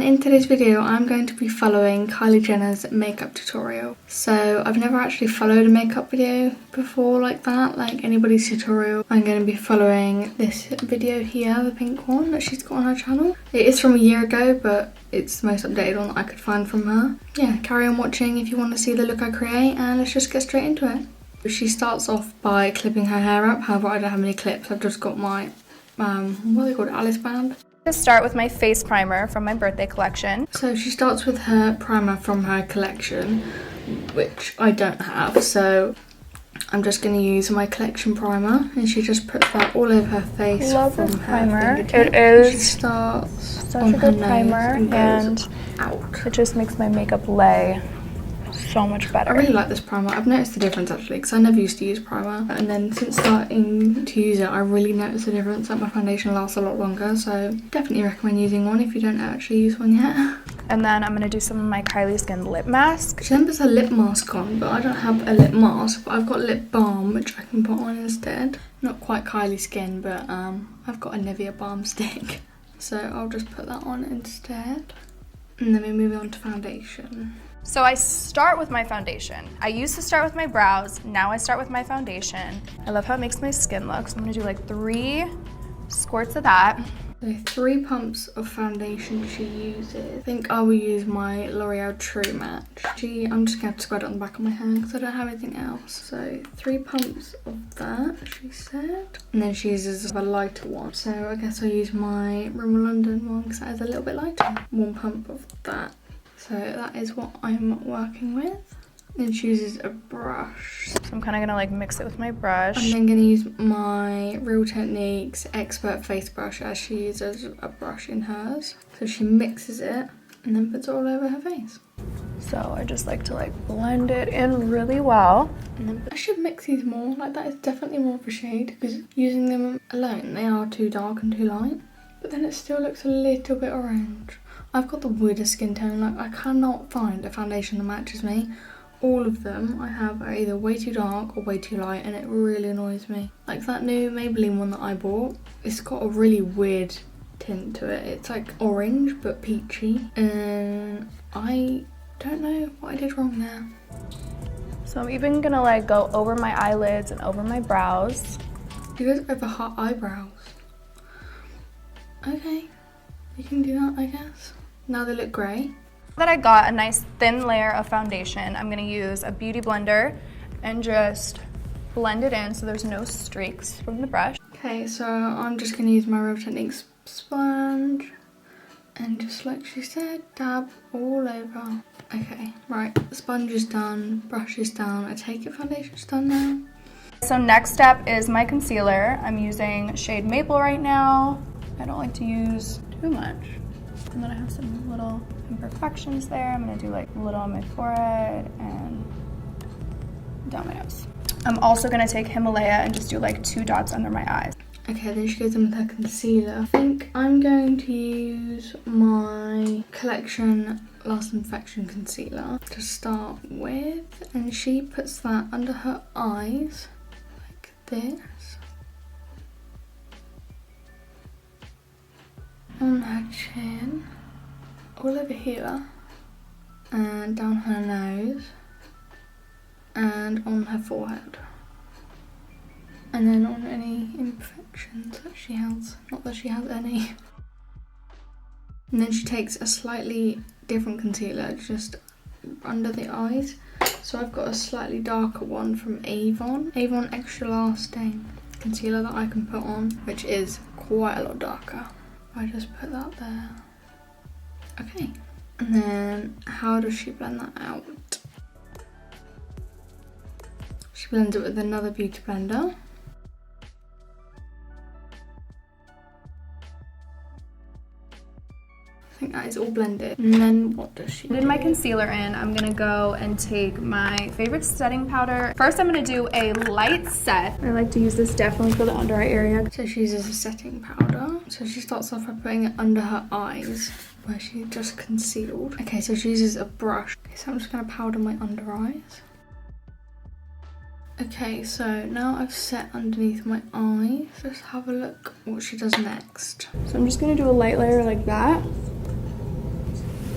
in today's video I'm going to be following Kylie Jenner's makeup tutorial. So I've never actually followed a makeup video before like that, like anybody's tutorial. I'm going to be following this video here, the pink one that she's got on her channel. It is from a year ago, but it's the most updated one that I could find from her. Yeah, carry on watching if you want to see the look I create, and let's just get straight into it. She starts off by clipping her hair up. However, I don't have any clips. I've just got my what are they called, Alice band. To start with my face primer from my birthday collection. So she starts with her primer from her collection, which I don't have, so I'm just going to use my collection primer, and she just puts that all over her face. Love from this her primer. fingertips. It is she starts such on a her good nose primer, and out. it just makes my makeup lay so much better. I really like this primer. I've noticed the difference actually, because I never used to use primer, and then since starting to use it I really noticed the difference that my foundation lasts a lot longer, so definitely recommend using one if you don't actually use one yet. And then I'm going to do some of my Kylie Skin lip mask. She then puts her lip mask on, but I don't have a lip mask, but I've got lip balm which I can put on instead. Not quite Kylie Skin, but I've got a Nivea balm stick, so I'll just put that on instead. And then we move on to foundation. So I start with my foundation. I used to start with my brows, now I start with my foundation. I love how it makes my skin look, so I'm gonna do like 3 squirts of that. So 3 pumps of foundation she uses. I think I will use my L'Oreal True Match. I'm just gonna have to spread it on the back of my hair because I don't have anything else. So 3 pumps of that, she said. And then she uses a lighter one. So I guess I'll use my Rimmel London one because that is a little bit lighter. 1 pump of that. So that is what I'm working with. Then she uses a brush. So I'm kind of gonna like mix it with my brush. I'm then gonna use my Real Techniques Expert Face Brush as she uses a brush in hers. So she mixes it and then puts it all over her face. So I just like to like blend it in really well. And then I should mix these more. Like that is definitely more of a shade, because using them alone they are too dark and too light. But then it still looks a little bit orange. I've got the weirdest skin tone, like I cannot find a foundation that matches me. All of them I have are either way too dark or way too light, and it really annoys me. Like that new Maybelline one that I bought, it's got a really weird tint to it. It's like orange but peachy, and I don't know what I did wrong there. So I'm even gonna like go over my eyelids and over my brows. She goes over her eyebrows. Okay, you can do that, I guess. Now they look grey. Now that I got a nice thin layer of foundation, I'm gonna use a beauty blender and just blend it in so there's no streaks from the brush. Okay, so I'm just gonna use my Real Techniques sponge and just like she said, dab all over. Okay, right, the sponge is done, brush is done. I take it foundation's done now. So next step is my concealer. I'm using shade Maple right now. I don't like to use too much. And then I have some little imperfections there. I'm gonna do like a little on my forehead and down my nose. I'm also gonna take Himalaya and just do like 2 dots under my eyes. Okay, then she goes in with her concealer. I think I'm going to use my Collection Last Infection Concealer to start with. And she puts that under her eyes, like this. On her chin, all over here, and down her nose, and on her forehead. And then on any imperfections that she has. Not that she has any. And then she takes a slightly different concealer just under the eyes. So I've got a slightly darker one from Avon. Avon Extra Lasting concealer that I can put on, which is quite a lot darker. I just put that there. Okay. And then how does she blend that out? She blends it with another beauty blender. I think that is all blended. And then what does she do? With my concealer in, I'm gonna go and take my favorite setting powder. First, I'm gonna do a light set. I like to use this definitely for the under eye area. So she uses a setting powder. So she starts off by putting it under her eyes, where she just concealed. Okay, so she uses a brush. Okay, so I'm just gonna powder my under eyes. Okay, so now I've set underneath my eyes. Let's have a look what she does next. So I'm just gonna do a light layer like that.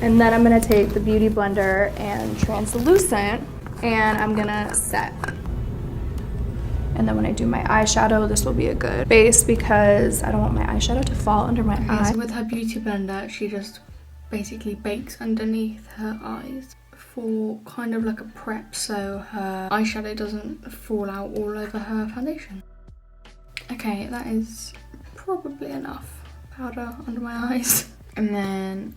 And then I'm gonna take the Beauty Blender and translucent, and I'm gonna set. And then when I do my eyeshadow, this will be a good base because I don't want my eyeshadow to fall under my eye. So with her Beauty Blender, she just basically bakes underneath her eyes for kind of like a prep, so her eyeshadow doesn't fall out all over her foundation. Okay, that is probably enough powder under my eyes. And then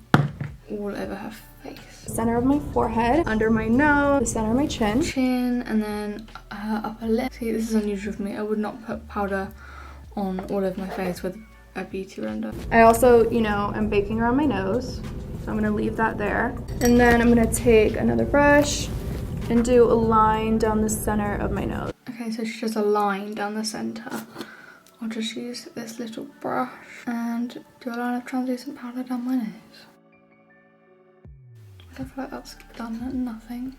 all over her face. Center of my forehead, under my nose, the center of my chin. And then her upper lip. See, this is unusual for me. I would not put powder on all over my face with a Beauty Blender. I also, you know, I'm baking around my nose, so I'm gonna leave that there. And then I'm gonna take another brush and do a line down the center of my nose. Okay, so she's just a line down the center. I'll just use this little brush and do a line of translucent powder down my nose. I feel like that's done nothing.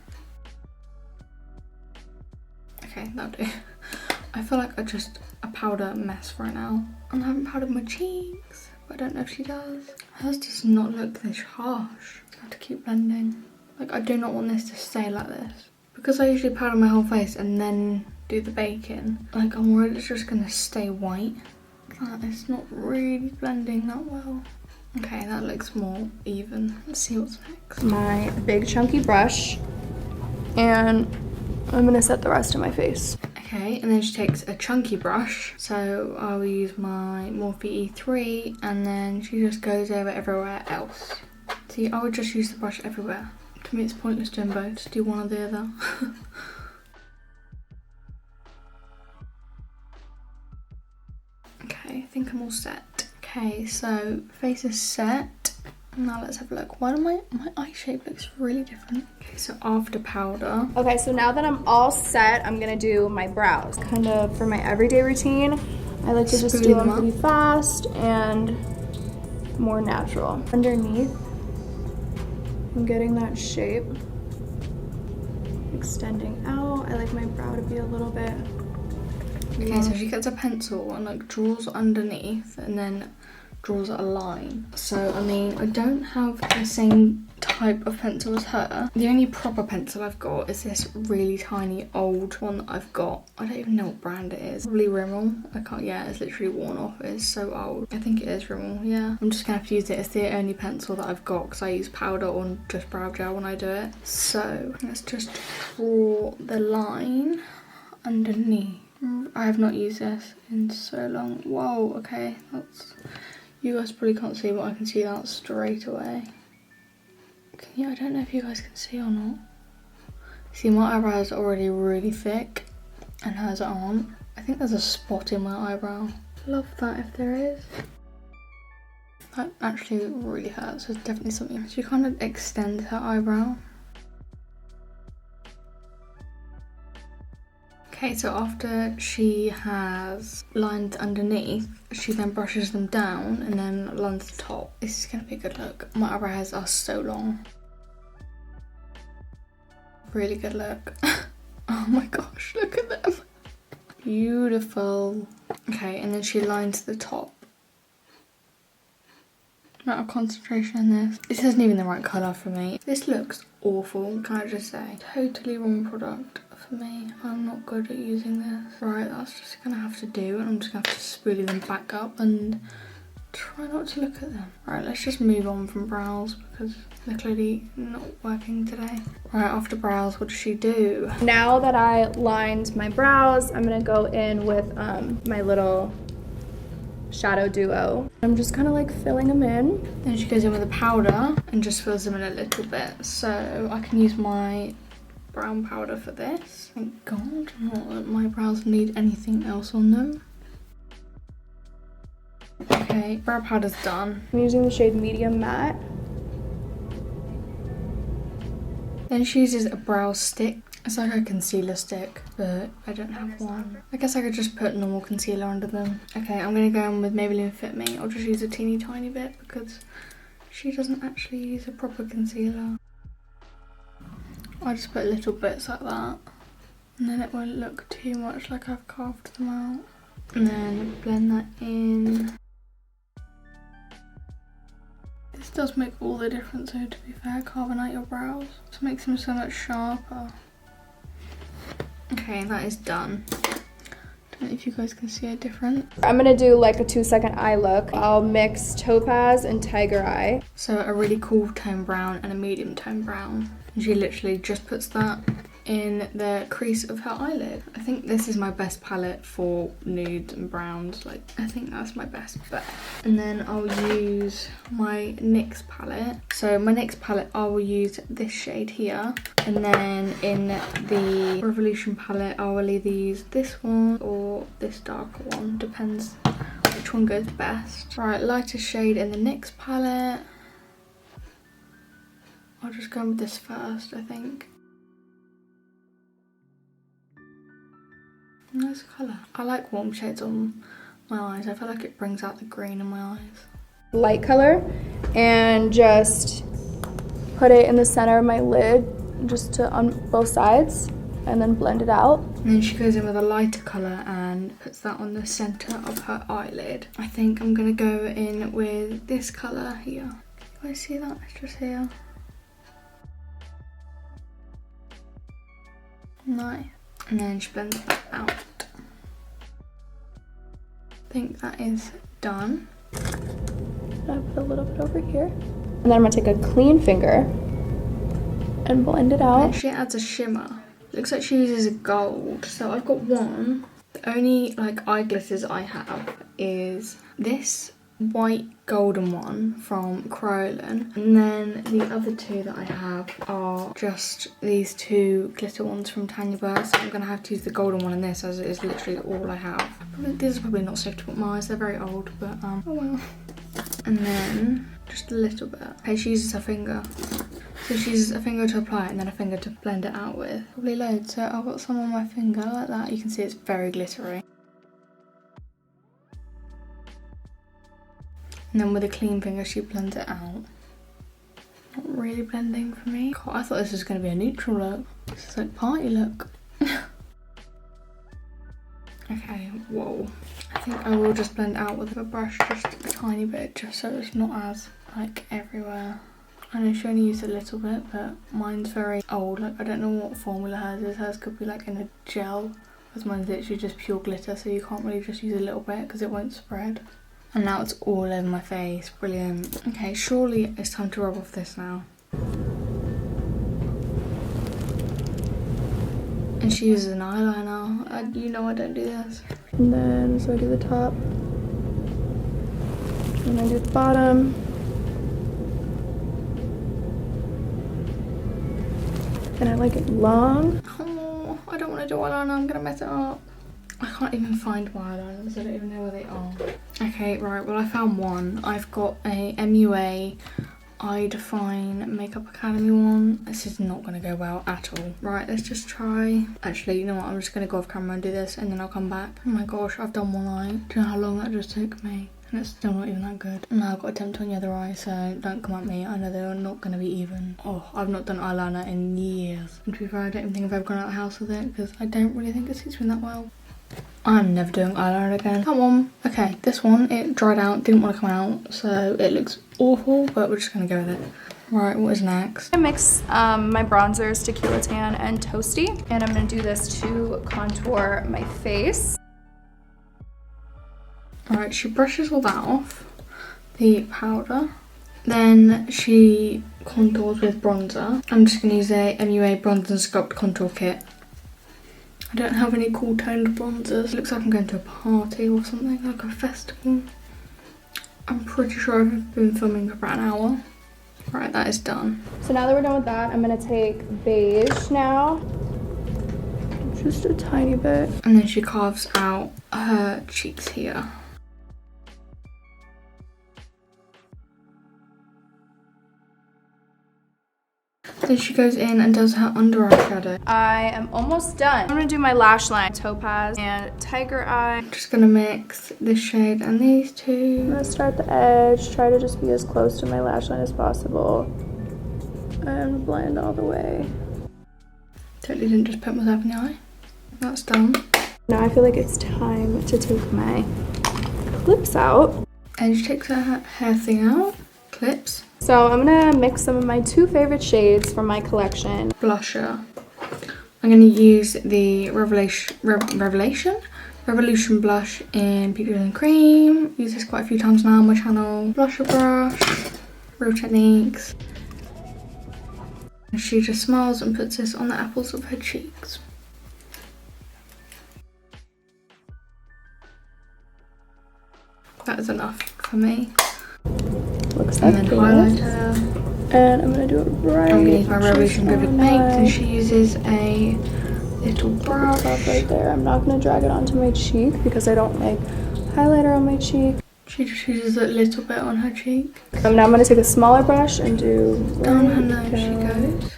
Okay, that'll do. I feel like I'm just a powder mess right now. And I haven't powdered my cheeks, but I don't know if she does. Hers does not look this harsh. I have to keep blending. Like, I do not want this to stay like this. Because I usually powder my whole face and then do the baking, like, I'm worried it's just gonna stay white. It's not really blending that well. Okay, that looks more even. Let's see what's next. My big chunky brush, and I'm gonna set the rest of my face. Okay, and then she takes a chunky brush, so I will use my Morphe E3, and then she just goes over everywhere else. See, I would just use the brush everywhere. To me it's pointless doing both, just do one or the other. Okay, I think I'm all set. Okay, so face is set. Now let's have a look. Why do my eye shape looks really different? Okay, so after powder. Okay, so now that I'm all set, I'm gonna do my brows. Kind of for my everyday routine, I like to just do them pretty fast and more natural. Underneath, I'm getting that shape. Extending out. I like my brow to be a little bit Okay, so she gets a pencil and like draws underneath and then draws a line. So, I mean, I don't have the same type of pencil as her. The only proper pencil I've got is this really tiny old one that I've got. I don't even know what brand it is. Probably Rimmel. I can't, yeah, it's literally worn off. It's so old. I think it is Rimmel, yeah. I'm just gonna have to use it. It's the only pencil that I've got because I use powder or just brow gel when I do it. So, let's just draw the line underneath. I have not used this in so long. Whoa, okay, that's... You guys probably can't see, but I can see that straight away. Can you? I don't know if you guys can see or not. See, my eyebrows are already really thick, and hers aren't. I think there's a spot in my eyebrow. Love that if there is. That actually really hurts. There's definitely something. She kind of extends her eyebrow. Okay, so after she has lined underneath, she then brushes them down and then lines the top. This is gonna be a good look. My eyebrows are so long. Really good look. Oh my gosh, look at them. Beautiful. Okay, and then she lines the top. Amount of concentration in this. This isn't even the right colour for me. This looks awful, can I just say. Totally wrong product for me. I'm not good at using this. Right, that's just gonna have to do, and I'm just gonna have to spoolie them back up and try not to look at them. Right, let's just move on from brows because they're clearly not working today. Right, after brows, what does she do? Now that I lined my brows, I'm gonna go in with my little shadow duo. I'm just kind of like filling them in. Then she goes in with a powder and just fills them in a little bit. So I can use my brown powder for this. Thank God, not that my brows need anything else on them. Okay, brow powder's done. I'm using the shade Medium Matte. Then she uses a brow stick. It's like a concealer stick, but I don't have one. I guess I could just put normal concealer under them. Okay, I'm gonna go in with Maybelline Fit Me. I'll just use a teeny tiny bit because she doesn't actually use a proper concealer. I just put little bits like that, and then it won't look too much like I've carved them out. And then blend that in. This does make all the difference though, to be fair. Carbonate your brows. This makes them so much sharper. Okay, that is done. Don't know if you guys can see a difference. I'm gonna do like a 2-second eye look. I'll mix Topaz and Tiger Eye. So a really cool tone brown and a medium tone brown. And she literally just puts that in the crease of her eyelid. I think this is my best palette for nudes and browns. Like, I think that's my best bet. And then I'll use my NYX palette. So my NYX palette, I will use this shade here. And then in the Revolution palette, I will either use this one or this darker one. Depends which one goes best. Right, lighter shade in the NYX palette. I'll just go with this first, I think. Nice colour. I like warm shades on my eyes. I feel like it brings out the green in my eyes. Light color, and just put it in the center of my lid, just on both sides, and then blend it out. And then she goes in with a lighter colour and puts that on the centre of her eyelid. I think I'm going to go in with this colour here. Can you guys see that? It's just here. Nice. And then she blends that out. I think that is done. I'll put a little bit over here. And then I'm gonna take a clean finger and blend it out. And she adds a shimmer. Looks like she uses a gold. So I've got one. The only like eye glitters I have is this white golden one from Kryolan, and then the other two that I have are just these two glitter ones from Tanya Burr. So I'm gonna have to use the golden one in this, as it is literally all I have. This is probably not safe to put my eyes, they're very old, but oh well. And then just a little bit. Okay, she uses her finger. So she uses a finger to apply it and then a finger to blend it out with. Probably loads. So I've got some on my finger like that. You can see it's very glittery. And then with a clean finger, she blends it out. Not really blending for me. God, I thought this was going to be a neutral look. This is like party look. Okay, whoa. I think I will just blend out with a brush just a tiny bit, just so it's not as like everywhere. I know she only used a little bit, but mine's very old. Like, I don't know what formula hers is. Hers could be like in a gel, because mine's literally just pure glitter, so you can't really just use a little bit because it won't spread. And now it's all over my face. Brilliant. Okay, surely it's time to rub off this now. And she uses an eyeliner. You know I don't do this. And then, so I do the top. And I do the bottom. And I like it long. Oh, I don't want to do eyeliner. I'm going to mess it up. I can't even find my eyeliners. I don't even know where they are. Okay, right. Well, I found one. I've got a MUA Eye Define Makeup Academy one. This is not going to go well at all. Right, let's just try. Actually, you know what? I'm just going to go off camera and do this, and then I'll come back. Oh my gosh, I've done one eye. Do you know how long that just took me? And it's still not even that good. Now I've got to attempt on the other eye, so don't come at me. I know they're not going to be even. Oh, I've not done eyeliner in years. And to be fair, I don't even think I've ever gone out of the house with it, because I don't really think it suits me that well. I'm never doing eyeliner again. Come on. Okay, this one, it dried out, didn't want to come out, so it looks awful, but we're just going to go with it. Right, what is next? I mix my bronzers, Tequila Tan and Toasty, and I'm going to do this to contour my face. Alright, she brushes all that off, the powder. Then she contours with bronzer. I'm just going to use a MUA Bronze and Sculpt Contour Kit. I don't have any cool toned bronzers. Looks like I'm going to a party or something, like a festival. I'm pretty sure I've been filming for about an hour. Right, that is done. So now that we're done with that, I'm gonna take beige now. Just a tiny bit. And then she carves out her cheeks here. Then she goes in and does her under eye shadow. I am almost done. I'm gonna do my lash line, Topaz and Tiger Eye. I'm just gonna mix this shade and these two. I'm gonna start the edge, try to just be as close to my lash line as possible. And blend all the way. Totally didn't just put myself in the eye. That's done. Now I feel like it's time to take my clips out. And she takes her hair thing out. clips. So I'm gonna mix some of my 2 favorite shades from my collection. Blusher. I'm gonna use the Revolution blush in Peaches and Cream. Used this quite a few times now on my channel. Blusher brush, Real Techniques. And she just smiles and puts this on the apples of her cheeks. That is enough for me. Looks And like then this. highlighter. And I'm gonna do it right. I'm gonna use my Revolution Vivid Paint, and she uses a little brush right there. I'm not gonna drag it onto my cheek because I don't like highlighter on my cheek. She just uses a little bit on her cheek. Now I'm gonna take a smaller brush and do Down her nose she goes.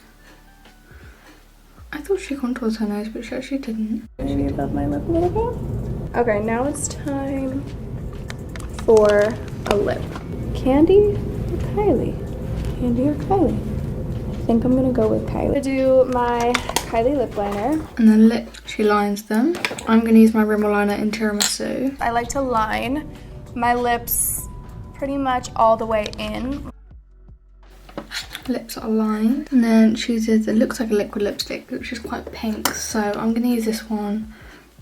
I thought she contours her nose, but she actually didn't. Maybe above my lip a little bit. Okay, now it's time for a lip. Candy or Kylie? Candy or Kylie? I think I'm gonna go with Kylie. I'm gonna do my Kylie lip liner. And then lips, she lines them. I'm gonna use my Rimmel liner in Tiramisu. I like to line my lips pretty much all the way in. Lips are lined. And then she uses, it looks like a liquid lipstick, which is quite pink. So I'm gonna use this one,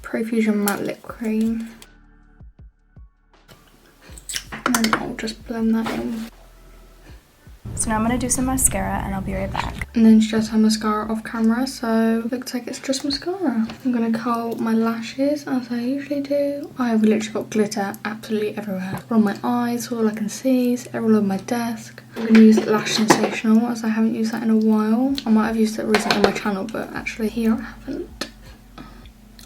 Profusion Matte Lip Cream. And then I'll just blend that in. So now I'm gonna do some mascara and I'll be right back. And then she does her mascara off camera, so it looks like it's just mascara. I'm gonna curl my lashes as I usually do. I've literally got glitter absolutely everywhere. On my eyes, all I can see is all over my desk. I'm gonna use Lash Sensational as I haven't used that in a while. I might have used it recently on my channel, but actually here I haven't.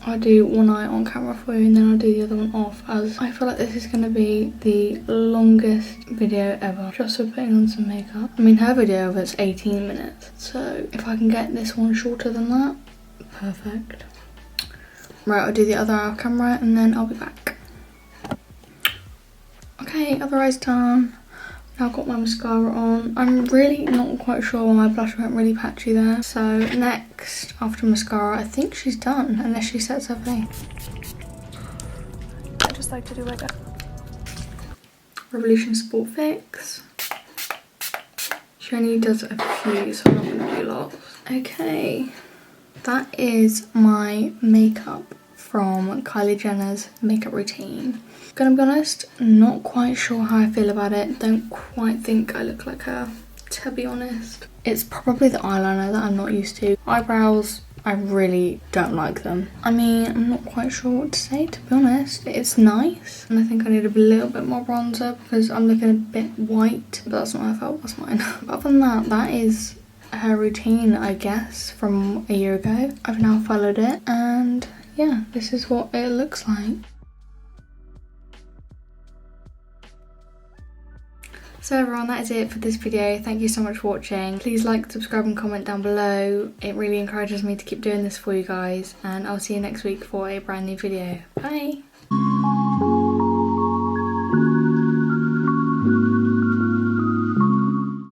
I'll do one eye on camera for you and then I'll do the other one off, as I feel like this is going to be the longest video ever just for putting on some makeup. I mean, her video of it's 18 minutes, so if I can get this one shorter than that, perfect. Right, I'll do the other eye off camera and then I'll be back. Okay, other eye's done. Now I've got my mascara on. I'm really not quite sure why my blush went really patchy there. So next, after mascara, I think she's done, unless she sets her face. I just like to do like a Revolution Sport Fix. She only does a few, so I'm not going to do lots. Okay, that is my makeup from Kylie Jenner's makeup routine. Gonna be honest, not quite sure how I feel about it. Don't quite think I look like her, to be honest. It's probably the eyeliner that I'm not used to. Eyebrows, I really don't like them. I mean, I'm not quite sure what to say, to be honest. It's nice, and I think I need a little bit more bronzer because I'm looking a bit white, but that's not her fault, that's mine. But other than that, that is her routine, I guess, from a year ago. I've now followed it, and yeah, this is what it looks like. So everyone, that is it for this video. Thank you so much for watching. Please like, subscribe and comment down below. It really encourages me to keep doing this for you guys, and I'll see you next week for a brand new video. Bye!